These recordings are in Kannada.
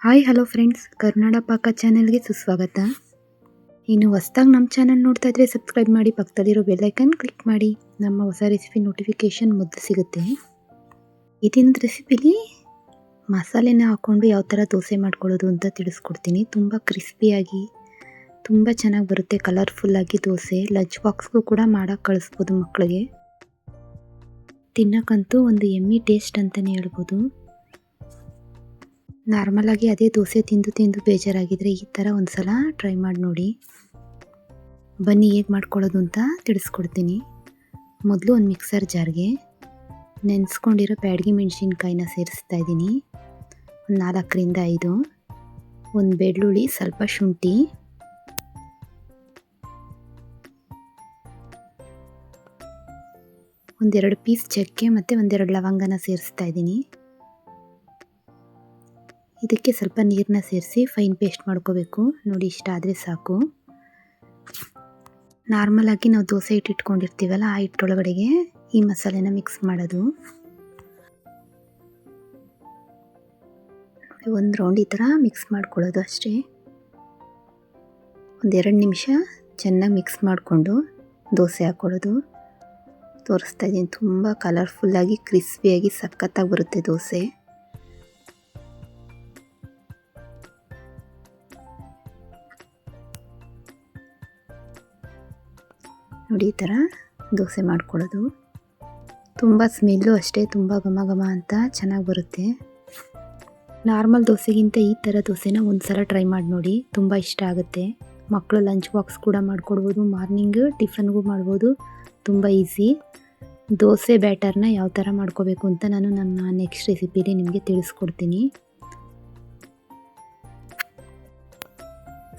ಹಾಯ್ ಹಲೋ ಫ್ರೆಂಡ್ಸ್, ಕರುನಾಡ ಪಾಕ ಚಾನೆಲ್ಗೆ ಸುಸ್ವಾಗತ. ಇನ್ನು ಹೊಸ್ದಾಗಿ ನಮ್ಮ ಚಾನಲ್ ನೋಡ್ತಾ ಇದ್ರೆ ಸಬ್ಸ್ಕ್ರೈಬ್ ಮಾಡಿ, ಪಕ್ಕದಲ್ಲಿರೋ ಬೆಲ್ಲೈಕನ್ ಕ್ಲಿಕ್ ಮಾಡಿ. ನಮ್ಮ ಹೊಸ ರೆಸಿಪಿ ನೋಟಿಫಿಕೇಷನ್ ಮೊದಲು ಸಿಗುತ್ತೆ. ಇದನ್ನ ರೆಸಿಪಿಲಿ ಮಸಾಲೆನ ಹಾಕ್ಕೊಂಡು ಯಾವ ಥರ ದೋಸೆ ಮಾಡ್ಕೊಳ್ಳೋದು ಅಂತ ತಿಳಿಸ್ಕೊಡ್ತೀನಿ. ತುಂಬ ಕ್ರಿಸ್ಪಿಯಾಗಿ ತುಂಬ ಚೆನ್ನಾಗಿ ಬರುತ್ತೆ, ಕಲರ್ಫುಲ್ಲಾಗಿ ದೋಸೆ. ಲಂಚ್ ಬಾಕ್ಸ್ಗೂ ಕೂಡ ಮಾಡೋಕ್ಕೆ ಕಳಿಸ್ಬೋದು ಮಕ್ಕಳಿಗೆ. ತಿನ್ನೋಕ್ಕಂತೂ ಒಂದು ಎಮ್ಮಿ ಟೇಸ್ಟ್ ಅಂತಲೇ ಹೇಳ್ಬೋದು. ನಾರ್ಮಲಾಗಿ ಅದೇ ದೋಸೆ ತಿಂದು ತಿಂದು ಬೇಜಾರಾಗಿದ್ದರೆ ಈ ಥರ ಒಂದು ಸಲ ಟ್ರೈ ಮಾಡಿ ನೋಡಿ. ಬನ್ನಿ ಹೇಗೆ ಮಾಡ್ಕೊಳ್ಳೋದು ಅಂತ ತಿಳಿಸ್ಕೊಡ್ತೀನಿ. ಮೊದಲು ಒಂದು ಮಿಕ್ಸರ್ ಜಾರ್ಗೆ ನೆನೆಸ್ಕೊಂಡಿರೋ ಬ್ಯಾಡಗಿ ಮೆಣಸಿನ್ಕಾಯಿನ ಸೇರಿಸ್ತಾ ಇದ್ದೀನಿ. ಒಂದು 4ರಿಂದ 5, ಒಂದು ಬೆಳ್ಳುಳ್ಳಿ, ಸ್ವಲ್ಪ ಶುಂಠಿ, ಒಂದೆರಡು ಪೀಸ್ ಚಕ್ಕೆ ಮತ್ತು ಒಂದೆರಡು ಲವಂಗನ ಸೇರಿಸ್ತಾ ಇದ್ದೀನಿ. ಇದಕ್ಕೆ ಸ್ವಲ್ಪ ನೀರನ್ನ ಸೇರಿಸಿ ಫೈನ್ ಪೇಸ್ಟ್ ಮಾಡ್ಕೋಬೇಕು. ನೋಡಿ, ಇಷ್ಟ ಆದರೆ ಸಾಕು. ನಾರ್ಮಲಾಗಿ ನಾವು ದೋಸೆ ಹಿಟ್ಟು ಇಟ್ಕೊಂಡಿರ್ತೀವಲ್ಲ, ಆ ಹಿಟ್ಟೊಳಗಡೆಗೆ ಈ ಮಸಾಲೆನ ಮಿಕ್ಸ್ ಮಾಡೋದು. ಒಂದು ರೌಂಡ್ ಈ ಥರ ಮಿಕ್ಸ್ ಮಾಡ್ಕೊಳ್ಳೋದು ಅಷ್ಟೇ. ಒಂದೆರಡು ನಿಮಿಷ ಚೆನ್ನಾಗಿ ಮಿಕ್ಸ್ ಮಾಡಿಕೊಂಡು ದೋಸೆ ಹಾಕ್ಕೊಳ್ಳೋದು. ತೋರಿಸ್ತಾ ಇದ್ದೀನಿ, ತುಂಬ ಕಲರ್ಫುಲ್ಲಾಗಿ ಕ್ರಿಸ್ಪಿಯಾಗಿ ಸಖತ್ತಾಗಿ ಬರುತ್ತೆ ದೋಸೆ. ನೋಡಿ, ಈ ಥರ ದೋಸೆ ಮಾಡ್ಕೊಳ್ಳೋದು. ತುಂಬ ಸ್ಮೆಲ್ಲು ಅಷ್ಟೇ, ತುಂಬ ಘಮ ಘಮ ಅಂತ ಚೆನ್ನಾಗಿ ಬರುತ್ತೆ. ನಾರ್ಮಲ್ ದೋಸೆಗಿಂತ ಈ ಥರ ದೋಸೆನ ಒಂದು ಸಲ ಟ್ರೈ ಮಾಡಿ ನೋಡಿ, ತುಂಬ ಇಷ್ಟ ಆಗುತ್ತೆ. ಮಕ್ಕಳು ಲಂಚ್ ಬಾಕ್ಸ್ ಕೂಡ ಮಾಡಿಕೊಡ್ಬೋದು, ಮಾರ್ನಿಂಗ್ ಟಿಫನ್ಗೂ ಮಾಡ್ಬೋದು. ತುಂಬ ಈಸಿ. ದೋಸೆ ಬ್ಯಾಟರ್ನ ಯಾವ ಥರ ಮಾಡ್ಕೋಬೇಕು ಅಂತ ನಾನು ನನ್ನ ನೆಕ್ಸ್ಟ್ ರೆಸಿಪಿಲಿ ನಿಮಗೆ ತಿಳಿಸ್ಕೊಡ್ತೀನಿ.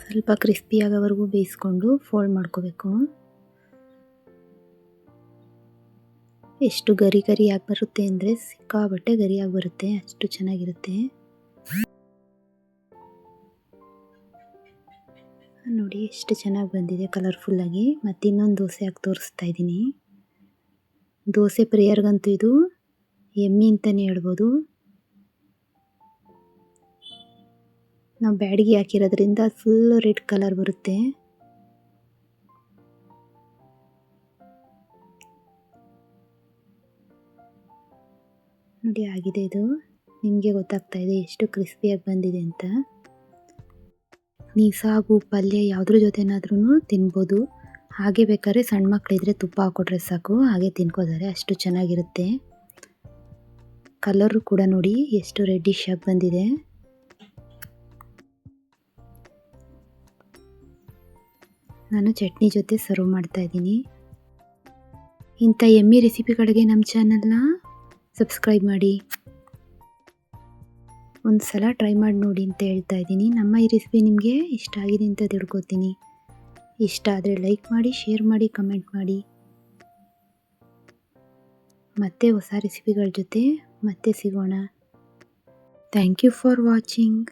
ಸ್ವಲ್ಪ ಕ್ರಿಸ್ಪಿ ಆಗೋವರೆಗೂ ಬೇಯಿಸ್ಕೊಂಡು ಫೋಲ್ಡ್ ಮಾಡ್ಕೋಬೇಕು. ಎಷ್ಟು ಗರಿ ಗರಿಯಾಗಿ ಬರುತ್ತೆ ಅಂದರೆ ಸಿಕ್ಕಾಬಟ್ಟೆ ಗರಿಯಾಗಿ ಬರುತ್ತೆ, ಅಷ್ಟು ಚೆನ್ನಾಗಿರುತ್ತೆ. ನೋಡಿ ಎಷ್ಟು ಚೆನ್ನಾಗಿ ಬಂದಿದೆ ಕಲರ್ಫುಲ್ಲಾಗಿ. ಮತ್ತು ಇನ್ನೊಂದು ದೋಸೆ ಹಾಕಿ ತೋರಿಸ್ತಾ ಇದ್ದೀನಿ. ದೋಸೆ ಪ್ರಿಯರ್ಗಂತೂ ಇದು ಎಮ್ಮಿ ಅಂತಲೇ ಹೇಳ್ಬೋದು. ನಾವು ಬ್ಯಾಡಗಿ ಹಾಕಿರೋದ್ರಿಂದ ಫುಲ್ ರೆಡ್ ಕಲರ್ ಬರುತ್ತೆ. ನೋಡಿ, ಆಗಿದೆ. ಇದು ನಿಮಗೆ ಗೊತ್ತಾಗ್ತಾ ಇದೆ ಎಷ್ಟು ಕ್ರಿಸ್ಪಿಯಾಗಿ ಬಂದಿದೆ ಅಂತ. ನೀವು ಸಾಗು ಪಲ್ಯ ಯಾವುದ್ರ ಜೊತೆನಾದ್ರೂ ತಿನ್ಬೋದು. ಹಾಗೆ ಬೇಕಾದ್ರೆ ಸಣ್ಣ ಮಕ್ಕಳಿದ್ರೆ ತುಪ್ಪ ಹಾಕ್ಕೊಟ್ರೆ ಸಾಕು, ಹಾಗೆ ತಿನ್ಕೋತಾರೆ, ಅಷ್ಟು ಚೆನ್ನಾಗಿರುತ್ತೆ. ಕಲರು ಕೂಡ ನೋಡಿ ಎಷ್ಟು ರೆಡ್ಡಿಶ್ ಆಗಿ ಬಂದಿದೆ. ನಾನು ಚಟ್ನಿ ಜೊತೆ ಸರ್ವ್ ಮಾಡ್ತಾ ಇದ್ದೀನಿ. ಇಂಥ ಎಮ್ಮಿ ರೆಸಿಪಿಗಳಿಗೆ ನಮ್ಮ ಚಾನಲ್ನ ಸಬ್ಸ್ಕ್ರೈಬ್ ಮಾಡಿ. ಒಂದು ಸಲ ಟ್ರೈ ಮಾಡಿ ನೋಡಿ ಅಂತ ಹೇಳ್ತಾ ಇದ್ದೀನಿ. ನಮ್ಮ ಈ ರೆಸಿಪಿ ನಿಮಗೆ ಇಷ್ಟ ಆಗಿದೆ ಅಂತ ತಿಳ್ಕೊತೀನಿ. ಇಷ್ಟ ಆದರೆ ಲೈಕ್ ಮಾಡಿ, ಶೇರ್ ಮಾಡಿ, ಕಮೆಂಟ್ ಮಾಡಿ. ಮತ್ತೆ ಹೊಸ ರೆಸಿಪಿಗಳ ಜೊತೆ ಮತ್ತೆ ಸಿಗೋಣ. Thank you for watching.